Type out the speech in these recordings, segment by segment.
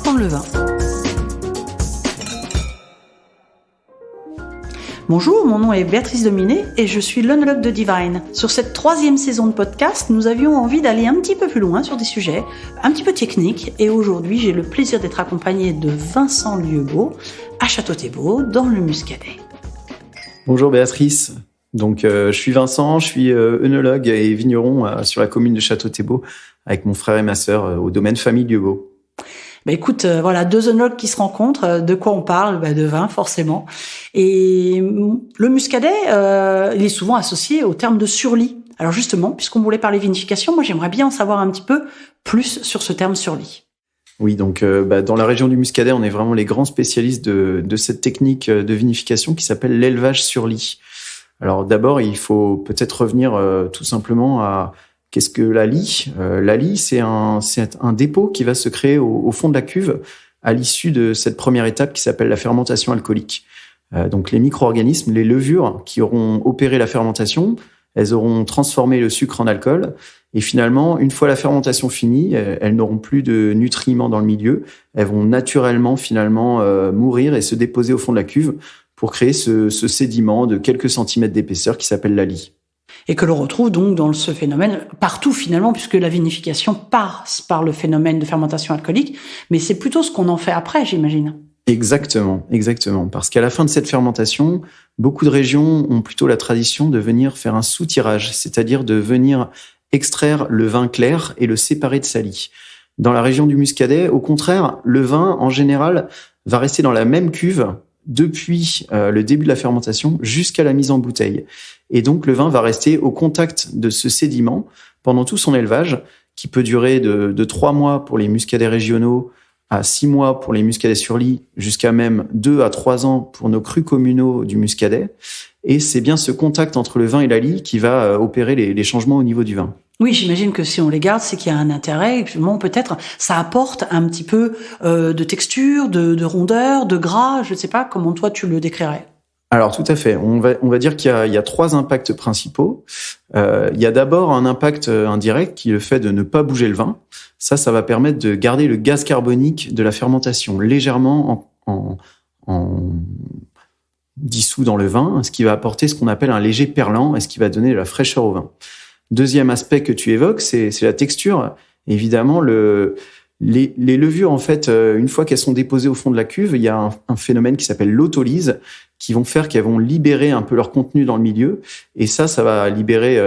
Apprendre le vin. Bonjour, mon nom est Béatrice Dominé et je suis l'œnologue de Divine. Sur cette 3e saison de podcast, nous avions envie d'aller un petit peu plus loin sur des sujets un petit peu techniques et aujourd'hui, j'ai le plaisir d'être accompagnée de Vincent Lieubeau à Château-Thébault dans le Muscadet. Bonjour Béatrice, donc je suis Vincent, je suis œnologue et vigneron sur la commune de Château-Thébault avec mon frère et ma sœur au domaine famille Lieubeau. Écoute, voilà, deux œnologues qui se rencontrent. De quoi on parle? De vin, forcément. Et le muscadet, il est souvent associé au terme de surlis. Alors justement, puisqu'on voulait parler vinification, moi j'aimerais bien en savoir un petit peu plus sur ce terme surlis. Oui, donc dans la région du Muscadet, on est vraiment les grands spécialistes de cette technique de vinification qui s'appelle l'élevage sur lit. Alors d'abord, il faut peut-être revenir tout simplement à qu'est-ce que la lie. La lie, c'est un dépôt qui va se créer au fond de la cuve à l'issue de cette première étape qui s'appelle la fermentation alcoolique. Donc les micro-organismes, les levures qui auront opéré la fermentation, elles auront transformé le sucre en alcool. Et finalement, une fois la fermentation finie, elles n'auront plus de nutriments dans le milieu. Elles vont naturellement, finalement, mourir et se déposer au fond de la cuve pour créer ce sédiment de quelques centimètres d'épaisseur qui s'appelle la lie. Et que l'on retrouve donc dans ce phénomène partout finalement, puisque la vinification passe par le phénomène de fermentation alcoolique, mais c'est plutôt ce qu'on en fait après, j'imagine. Exactement. Parce qu'à la fin de cette fermentation, beaucoup de régions ont plutôt la tradition de venir faire un soutirage, c'est-à-dire de venir extraire le vin clair et le séparer de sa lie. Dans la région du Muscadet, au contraire, le vin, en général, va rester dans la même cuve depuis le début de la fermentation jusqu'à la mise en bouteille. Et donc, le vin va rester au contact de ce sédiment pendant tout son élevage, qui peut durer de 3 mois pour les muscadets régionaux à 6 mois pour les muscadets sur lit, jusqu'à même 2 à 3 ans pour nos crus communaux du Muscadet. Et c'est bien ce contact entre le vin et la lie qui va opérer les changements au niveau du vin. Oui, j'imagine que si on les garde, c'est qu'il y a un intérêt. Et puis, peut-être, ça apporte un petit peu de texture, de rondeur, de gras. Je ne sais pas comment toi tu le décrirais. Alors tout à fait. On va dire qu'il y a 3 impacts principaux. Il y a d'abord un impact indirect qui est le fait de ne pas bouger le vin. Ça va permettre de garder le gaz carbonique de la fermentation légèrement en dissous dans le vin, ce qui va apporter ce qu'on appelle un léger perlant et ce qui va donner de la fraîcheur au vin. Deuxième aspect que tu évoques, c'est la texture. Évidemment, les levures, en fait, une fois qu'elles sont déposées au fond de la cuve, il y a un phénomène qui s'appelle l'autolyse, qui vont faire qu'elles vont libérer un peu leur contenu dans le milieu. Et ça va libérer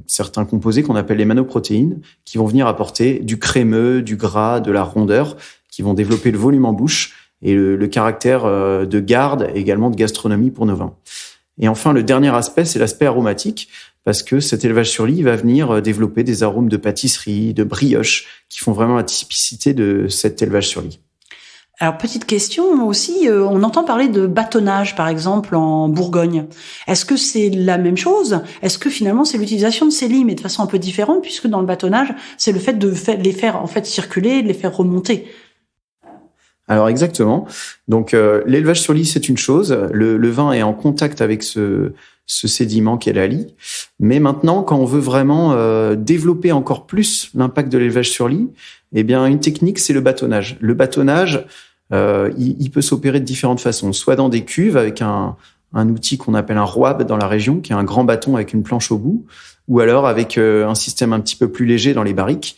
certains composés qu'on appelle les manoprotéines, qui vont venir apporter du crémeux, du gras, de la rondeur, qui vont développer le volume en bouche et le caractère de garde et également de gastronomie pour nos vins. Et enfin, le dernier aspect, c'est l'aspect aromatique, parce que cet élevage sur lit va venir développer des arômes de pâtisserie, de brioche, qui font vraiment la typicité de cet élevage sur lit. Alors, petite question aussi, on entend parler de bâtonnage, par exemple, en Bourgogne. Est-ce que c'est la même chose? Est-ce que finalement, c'est l'utilisation de ces lies, mais de façon un peu différente, puisque dans le bâtonnage, c'est le fait de les faire en fait circuler, de les faire remonter? Alors exactement. Donc l'élevage sur lit, c'est une chose. Le vin est en contact avec ce sédiment qu'est la lie. Mais maintenant, quand on veut vraiment développer encore plus l'impact de l'élevage sur lit, eh bien une technique, c'est le bâtonnage. Le bâtonnage, il peut s'opérer de différentes façons. Soit dans des cuves avec un outil qu'on appelle un rouab dans la région, qui est un grand bâton avec une planche au bout, ou alors avec un système un petit peu plus léger dans les barriques.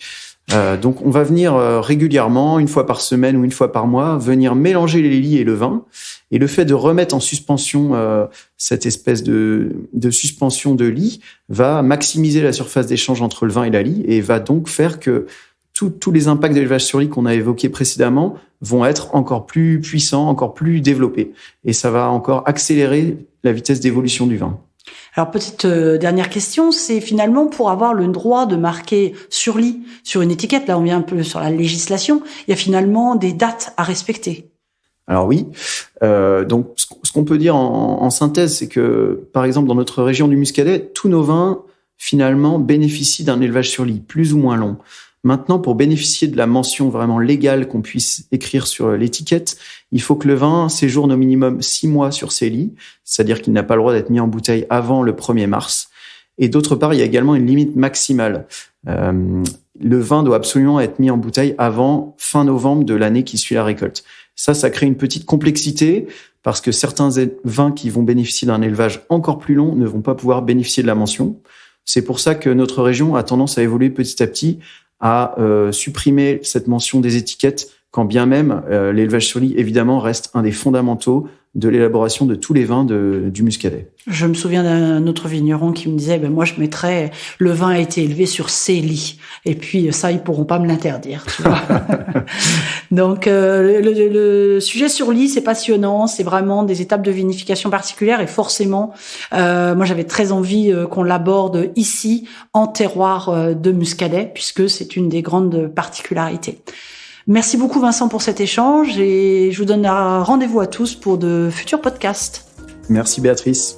Donc, on va venir régulièrement, une fois par semaine ou une fois par mois, venir mélanger les lies et le vin. Et le fait de remettre en suspension cette espèce de suspension de lie va maximiser la surface d'échange entre le vin et la lie et va donc faire que tous les impacts d'élevage sur lit qu'on a évoqués précédemment vont être encore plus puissants, encore plus développés. Et ça va encore accélérer la vitesse d'évolution du vin. Alors, petite dernière question, c'est finalement pour avoir le droit de marquer sur lit, sur une étiquette, là on vient un peu sur la législation, il y a finalement des dates à respecter. Alors oui, donc ce qu'on peut dire en synthèse, c'est que par exemple dans notre région du Muscadet, tous nos vins finalement bénéficient d'un élevage sur lit plus ou moins long. Maintenant, pour bénéficier de la mention vraiment légale qu'on puisse écrire sur l'étiquette, il faut que le vin séjourne au minimum 6 mois sur ses lits, c'est-à-dire qu'il n'a pas le droit d'être mis en bouteille avant le 1er mars. Et d'autre part, il y a également une limite maximale. Le vin doit absolument être mis en bouteille avant fin novembre de l'année qui suit la récolte. Ça crée une petite complexité parce que certains vins qui vont bénéficier d'un élevage encore plus long ne vont pas pouvoir bénéficier de la mention. C'est pour ça que notre région a tendance à évoluer petit à petit, à supprimer cette mention des étiquettes, quand bien même l'élevage sur lit, évidemment, reste un des fondamentaux de l'élaboration de tous les vins du muscadet. Je me souviens d'un autre vigneron qui me disait, moi je mettrais le vin a été élevé sur ces lits. Et puis ça, ils pourront pas me l'interdire, tu vois. Donc le sujet sur lit, c'est passionnant, c'est vraiment des étapes de vinification particulières et forcément, moi j'avais très envie qu'on l'aborde ici en terroir de muscadet puisque c'est une des grandes particularités. Merci beaucoup Vincent pour cet échange et je vous donne rendez-vous à tous pour de futurs podcasts. Merci Béatrice.